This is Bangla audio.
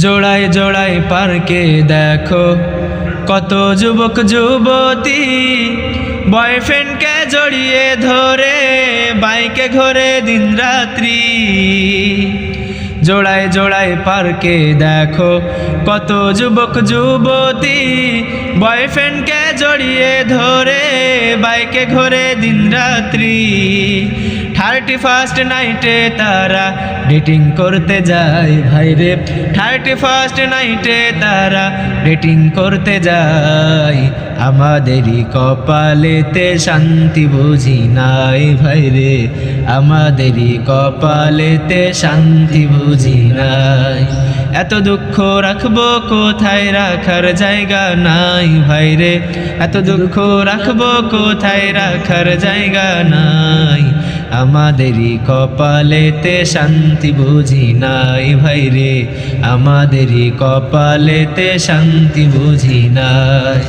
জোড়ায় জোড়ায় পার্কে দেখো কত যুবক যুবতী, বয়ফ্রেন্ডকে জড়িয়ে ধরে বাইকে ঘোরে দিন রাত্রি। জোড়ায় জোড়ায় পার্কে দেখো কত যুবক যুবতী, বয়ফ্রেন্ডকে জড়িয়ে ধরে বাইকে ঘোরে দিন রাত্রি। 31st নাইটে তারা ডেটিং করতে যায় ভাইরে, 31st নাইটে তারা ডেটিং করতে যায়। আমাদেরই কপালেতে শান্তি বুঝি নাই ভাইরে, আমাদেরই কপালেতে শান্তি বুঝি নাই। এত দুঃখ রাখবো কোথায়, রাখার জায়গা নাই ভাইরে, এত দুঃখ রাখবো কোথায়, রাখার জায়গা নাই। আমাদেরই কপালেতে শান্তি বুঝি নাই ভাইরে, আমাদেরই কপালেতে শান্তি বুঝি নাই।